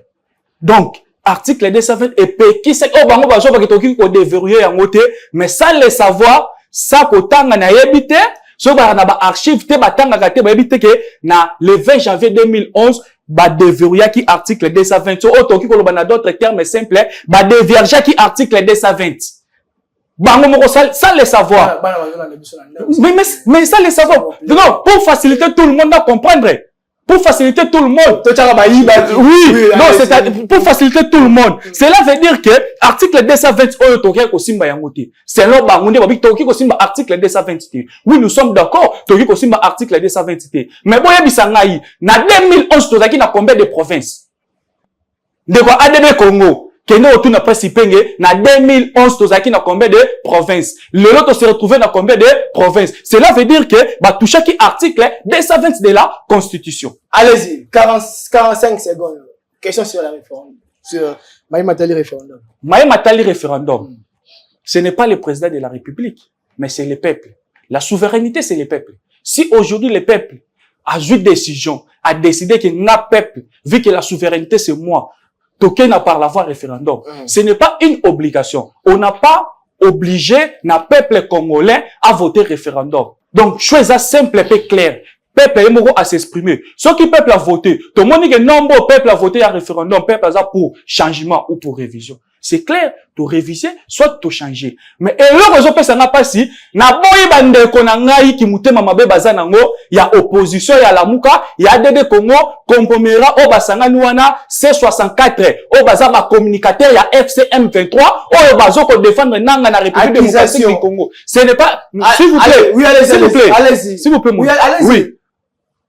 Donc, article 220 et qui c'est bango bazo ba kitoki ko déverrouiller en côté, mais sans le savoir, ça ko tanga na yebite, so ba na ba archive te batanga kate ba yebite ke na le 20 janvier 2011 ba déverrouiller qui article 220 so otoki ko loba na d'autres termes simples ba déverrouiller qui article 220 bango moko sans le savoir mais sans le savoir non pour faciliter tout le monde à comprendre pour faciliter tout le monde oui non c'est pour faciliter tout le monde cela veut dire que article 220 otoki ko simba yango te c'est là bango nde babi toki ko simba article 220 te oui nous sommes d'accord toki ko simba article 220 te mais boya bisangai na 2011 tozaki na combien de provinces ndeko ADB Congo kende otuna presipenge na 2011 tozaki na combien de provinces le lot se retrouver dans combien de provinces cela veut dire que ba toucher qui article 220 de la constitution. Allez-y 45 secondes question sur la référendum sur Maï Matali référendum. Maï Matali référendum ce n'est pas le président de la République mais c'est le peuple. La souveraineté c'est le peuple. Si aujourd'hui le peuple a joué décision a décidé que n'a peuple vu que la souveraineté c'est moi token par la voie référendum. Ce n'est pas une obligation. On n'a pas obligé na peuple congolais à voter référendum. Donc, chose simple et claire. Peuple est à s'exprimer. Ce qui peuple a voté, tout le monde dit que nombre peuple a voté à référendum, peuple a pour changement ou pour révision. C'est clair, tout réviser, soit tout changer. Mais le réseau ça n'a pas si, na boy bande konangai ki mutema mabe bazanango, il y a opposition, il y a la muka, il y a DD Congo, kompomera o basanga nuana C64, o bazama communicateur, il y a FCM23, o bazo ko défendre nanga na République démocratique du Congo. Ce n'est pas, s'il vous plaît, oui, allez-y, s'il vous plaît, allez-y, s'il vous plaît, oui, allez-y. Oui.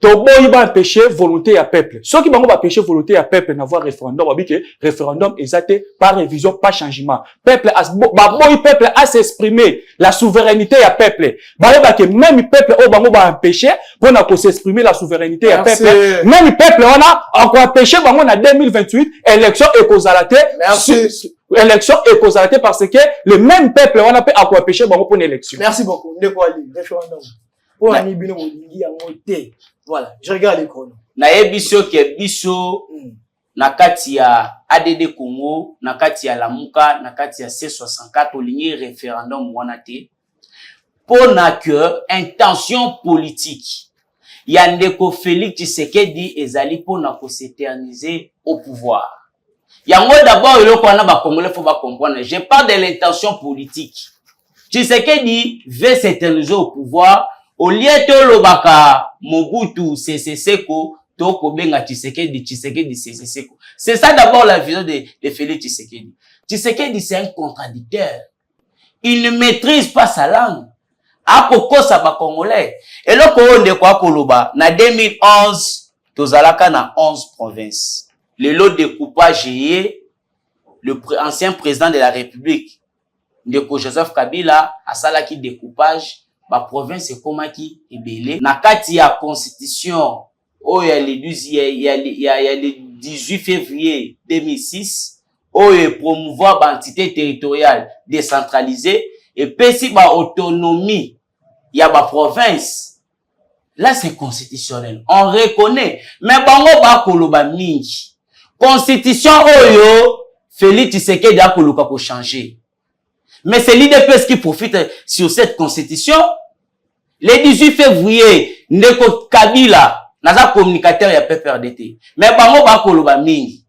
Tobo iba empêcher volonté à peuple. Ceux qui vont empêcher volonté à peuple n'avoir référendum, on dit que référendum exacté par révision, pas changement. Peuple a s'exprimer la souveraineté à peuple. Bah que même peuple au bango va empêcher pour n'a s'exprimer la souveraineté à peuple. Même peuple on a encore empêché bango na 2028 élection écosalate. Élection écosalate parce que le même peuple on a peut encore empêcher bango pour une élection. Merci beaucoup. Référendum. Pour ani bino molingi ya moté. Voilà, je regarde les chronos. Na yebiso ke biso na kati ya ADD Congo, na kati ya Lamuka, na kati ya C64 olingi référendum wana te. Pona que intention politique. Ya ndeko Félix Tshisekedi ezali pona ko s'éterniser au pouvoir. Yango d'abord, il faut comprendre. Je parle de l'intention politique. Tshisekedi veut s'éterniser au pouvoir. Au lieu de l'obaka Mobutu Seko, Toko Benga Tshisekedi, Seko. C'est ça d'abord la vision de Félix Tshisekedi. Tshisekedi, c'est un contradicteur. Il ne maîtrise pas sa langue. Akoko Saba Congolais. Et là, on quoi Koloba, na 2011, Tozalaka na 11 provinces. Le lot de découpage le ancien président de la République, Ndeko Joseph Kabila, a salaki découpage, ba province et komaki ebele. Na kati ya constitution, il y a le 18 février 2006, promouvoir l'entité territoriale décentralisée, et puis si ba autonomie, il y a ba province. Là, c'est constitutionnel. On reconnaît. Mais bango ba koloba mingi. Constitution oyo, Félix Tshisekedi a koluka pour changer. Mais c'est l'IDPS qui profite sur cette constitution. Le 18 février, Ndeko Kabila, naza communicateur ya PPRDT. Mais bango ba koloba mingi.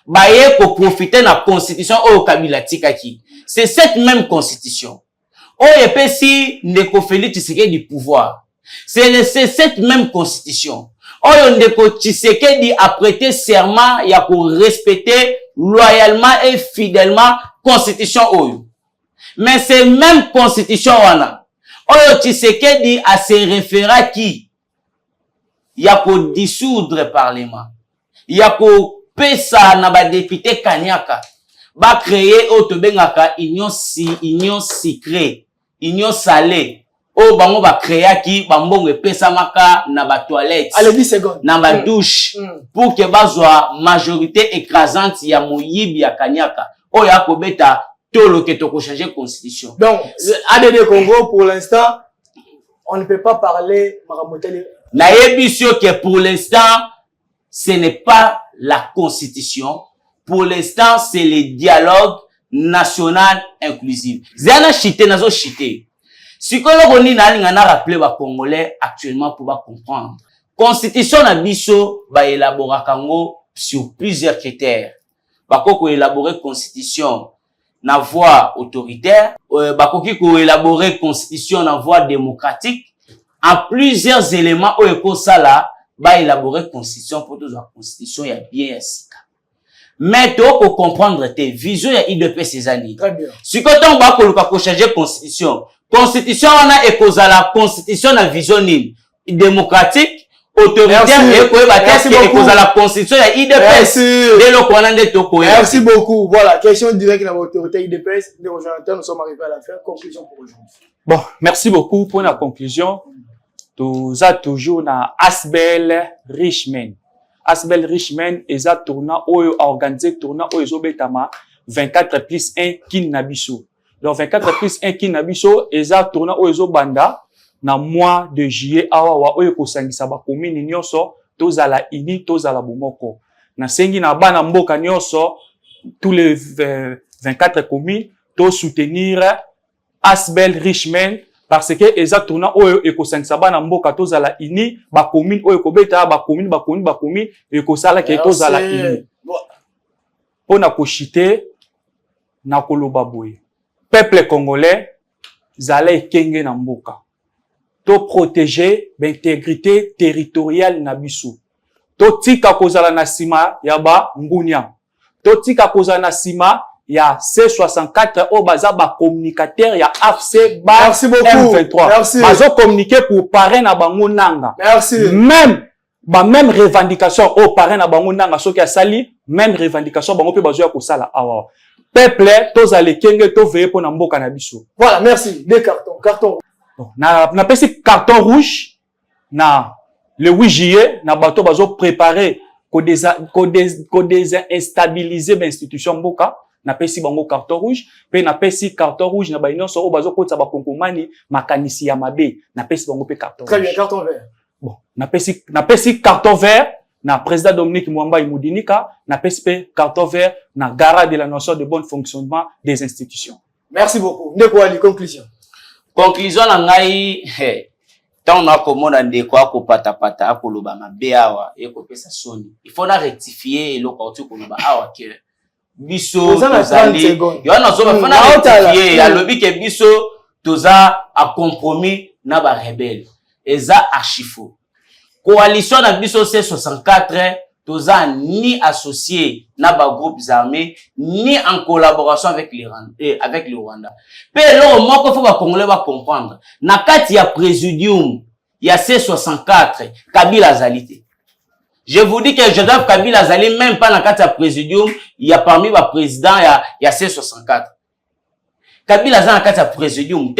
Baye ko profiter na constitution oyo Kabila tikaki. C'est cette même constitution. Oyo pesi Ndeko Félix Tshisekedi du pouvoir. C'est cette même constitution. Oyo Ndeko Tshisekedi a prêté serment ya pour respecter loyalement et fidèlement constitution oyo. Mais c'est même constitution wana. Oyo Tshisekedi a se référé qui ya pour dissoudre parlement. Ya pour pesa na ba député Kanyaka. Ba créer otobengaka union secret, union salée. Oh, bango ba créer qui bambongo pesa maka na ba toilette. Allez 10 secondes. Na ba douche pour que bazwa majorité écrasante ya moyibi ya Kanyaka. Oh ya kobeta tolo que toko changer constitution. Donc, ADD Congo pour l'instant, on ne peut pas parler Maramotele. Na yebisio que pour l'instant ce n'est pas la constitution. Pour l'instant, c'est le dialogue national inclusif. Zana chité nazo chité. Si que l'on a rappelé les Congolais actuellement pour comprendre. Constitution na biso ba élaborer Congo sur plusieurs critères. Bako élaborer constitution na voie autoritaire, bako ko élaborer constitution na voie démocratique. En plusieurs éléments au sala ba élaborer constitution pour toute la constitution ya bien sika. Mais pour comprendre tes visions ya IDP ces années. Très bien. Si que ton ba ko changer constitution. Constitution on a écosé la constitution na vision démocratique autoritaire et ko ba test écosé la constitution ya IDPS dès le qu'on de toko. Merci beaucoup. Voilà, question directe dans l'autorité IDPS de Jonathan, nous sommes arrivés à la fin. Conclusion pour aujourd'hui. Bon, merci beaucoup pour la conclusion. Nous avons toujours na Asbel Richman. Asbel Richman est tournant ou organisé tournant ou ezobetama 24+1 Kinabiso. Donc 24+1 Kinabiso est tournant ou ezobanda na mois de juillet awa oyo kosangisa ba commune nyonso tozala ini tozala bomoko. Na sengi na bana mboka nyonso tous les 24 communes to soutenir Asbel Richman parce que eza tournant oyo ekosangisa bana mboka tozala ini ba commune oyo kobeta ba commune ekosala ke tozala ini pona koshite na koloba boye peuple congolais zala ekenge na mboka to protéger l'intégrité territoriale na biso to tika kozala na sima ya ba ngunya to tika kozala na sima ya C64 au baza ba communicateur ya AFC ba M23. Merci. Bazo communiquer pour parrain na bango nanga. Merci. Même revendication au parrain na bango nanga soki ya sali même revendication bango pe bazo ya kosala awa. Peuple tozale kenge to veye po na mboka na biso. Voilà, merci. Des cartons. Bon, na pesi carton rouge na le 8 juillet na bato bazo préparer ko désinstabiliser l'institution mboka. Na pesi bango carton rouge pe na pesi carton rouge na ba nyonso o bazo kotsa ba konkomani makanisi ya mabe na pesi bango pe carton rouge. Très bien, carton vert. Bon, na pesi carton vert na président Dominique Mwamba Imudinika na pesi pe carton vert na garant de la notion de bon fonctionnement des institutions. Merci beaucoup. Ndeko Ali, conclusion. Conclusion na ngai tant na komona ndeko akopata akoloba mabe awa ekopesa soni. Il faut na rectifier eloko otu koloba awa que biso tozali yo na zoba fana rectifier alobi ke biso toza a compromis na ba rebelle eza archifo coalition na biso C64 toza ni associé na ba groupes armés ni en collaboration avec le Rwanda. Pe lo moko faut ba congolais ba comprendre na kati ya présidium ya C64 Kabila Zalité. Je vous dis que Joseph Kabila Zali même pas dans kati ya présidium, il y a parmi les présidents il y a C64. Kabila Zali dans kati ya présidium,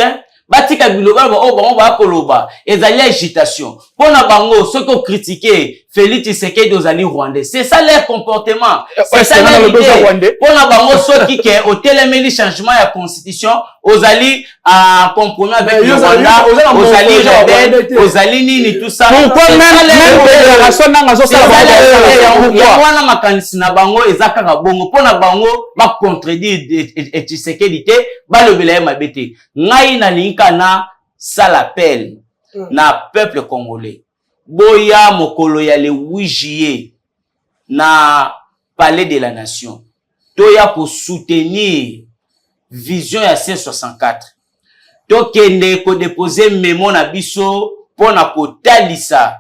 batika biloba on va koloba ezali agitation. Pona bango ceux qui ont critiqué Félix Tshisekedi aux alliés rwandais, c'est ça leur comportement. C'est ça leur idée. Pona bango ceux qui au téléméli changement de la constitution aux alliés à compromis avec le Rwanda, aux alliés rebelles, aux alliés nini tout ça. Pourquoi même fédération n'a pas ça? Wana makanisi na bango ezaka ka bongo pona bango ba contredire Tshisekedi te ba lobela mabete. Ngai na linka na ça l'appel na peuple congolais. Boya mokolo ya le 8 juillet na palais de la nation. Toya pour soutenir vision ya C64. Tokende ko déposer mémo na biso pona kotalisa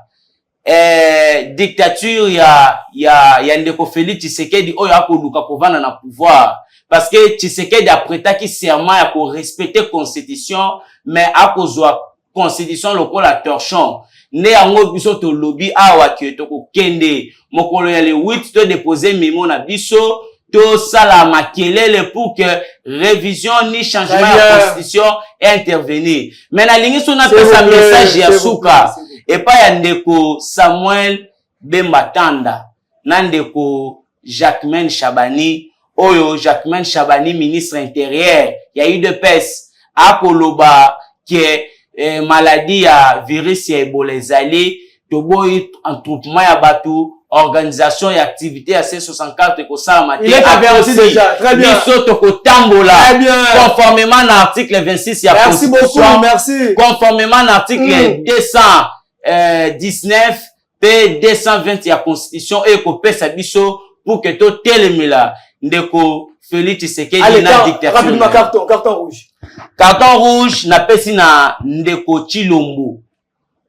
dictature ya ndeko Félix Tshisekedi oyo akoluka kovana na pouvoir parce que Tshisekedi a prêté serment ya ko respecter constitution mais akozwa constitution lokola torchon ne yango biso to lobby awa ke to ko kende mokolo ya le 8 to déposer mémo na biso to sala makelele pour que révision ni changement de constitution intervenir mais na lingi so na pesa message ya suka et pas ya ndeko Samuel Bembatanda na ndeko Jacquemaine Chabani oyo Jacquemaine Chabani ministre intérieur ya UDPS akoloba ke maladie ya virus ya Ebola ezali to boy entroupement ya batu organisation et activité à C64 ko sala mate. Il est averti déjà. Très bien. Biso to ko tambola. Très bien. Conformément à l'article 26 ya Merci beaucoup, merci. Conformément à l'article 219 p 220 ya constitution et ko pesa biso pour que to telemela ndeko Félix Tshisekedi na dictature. Rapidement carton rouge. Carton rouge na pesi na ndeko Chilombo.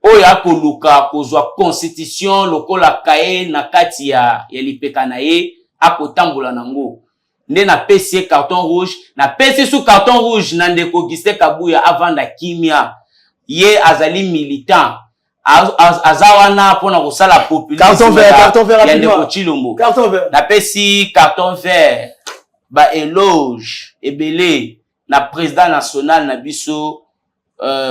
Oyo akoluka kozwa constitution lokola kae na kati ya lipeka na ye akotambola nango nde na pesi carton rouge na pesi sous carton rouge na ndeko Giste Kabuya avanda kimia ye azali militant azawana pona kosala populisme carton vert ya ndeko Chilombo carton vert na pesi carton vert ba éloge ebele na président national na biso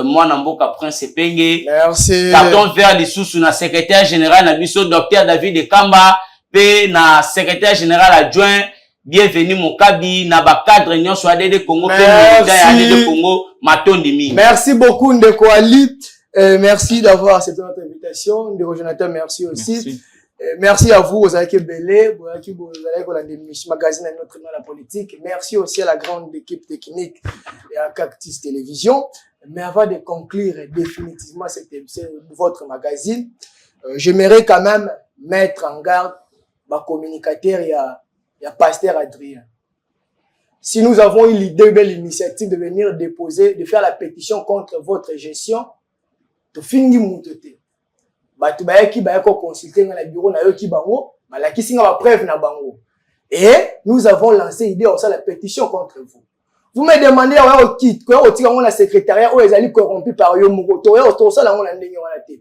Mwana Mboka Prince Penge. Merci. Carton vert lisusu na secrétaire général na biso Dr David Kamba pe na secrétaire général adjoint bienvenue Mokabi na ba cadre nyonso ADD Congo pe militaire ADD Congo Matondi mingi. Merci beaucoup Ndeko Ali. Merci d'avoir accepté notre invitation. Ndeko Jonathan, merci aussi. Merci. Merci à vous, Ozaki Belé, Ozaki magazine à notre dans la politique. Merci aussi à la grande équipe technique et à Cactus Télévision. Mais avant de conclure définitivement votre magazine, j'aimerais quand même mettre en garde ma communicateur, il y a Pasteur Adrien. Si nous avons eu l'idée, l'initiative de venir déposer, de faire la pétition contre votre gestion, to fingi mutote. Batu bayaki bayako consulter dans le bureau na yoki bango, malaki singa ba preuve na bango. Et nous avons lancé l'idée aussi la pétition contre vous. Vous me demandez au kit, quoi au tika la secrétariat ou ezali corrompu par yo moko, to yo to ça la ngona ndenge wana te.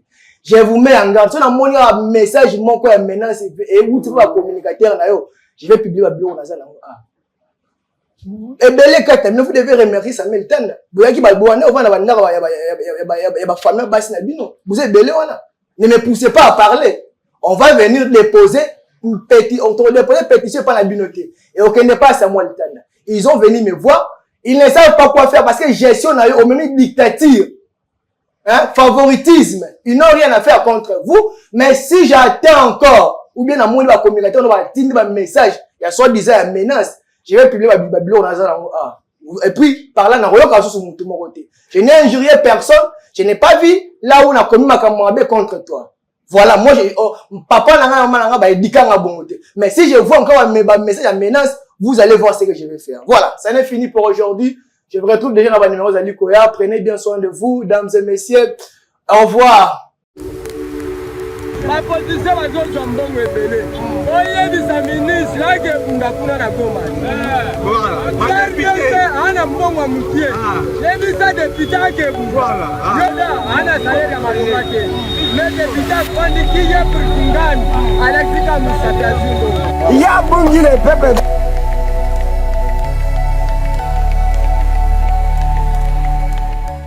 Je vous mets en garde. Si on a mon message mon quoi menace et vous tu vas communicateur na yo, je vais publier au bureau na ça na et belé kata, vous devez remercier Samuel Tanda. Boyaki ba boane o vana banda ba famille basi na bino. Vous êtes belé wana. Ne me poussez pas à parler. On va venir déposer une pétition, on déposer une pétition par la binoté. Et on ne connaît pas Samuel Tanda. Ils ont venu me voir. Ils ne savent pas quoi faire parce que gestion n'a eu au même dictature. Hein, favoritisme. Ils n'ont rien à faire contre vous. Mais si j'attends encore, ou bien à mon communicateur, on va atteindre un message, il y a soit disant une menace, je vais publier ma Bible. Et puis, par là, je n'ai injurié personne. Je n'ai pas vu là où on a commis ma camarade contre toi. Voilà, moi, papa n'a pas dit bon. Mais si je vois encore un message à menace, vous allez voir ce que je vais faire. Voilà, ça n'est fini pour aujourd'hui. Je vous retrouve déjà dans ma numéro Zalikoya. Prenez bien soin de vous, dames et messieurs. Au revoir. La politicien va jouer jambon rebelle. Oye bisa ministre là que bunda kuna na goma. Voilà. Député ana mbongo mutie. Les bisa député que voilà. Yoda ana salaire ya marumake. Mais député kwandi kiye pour kungani. Alexika Musatazingo. Ya bungi le pepe.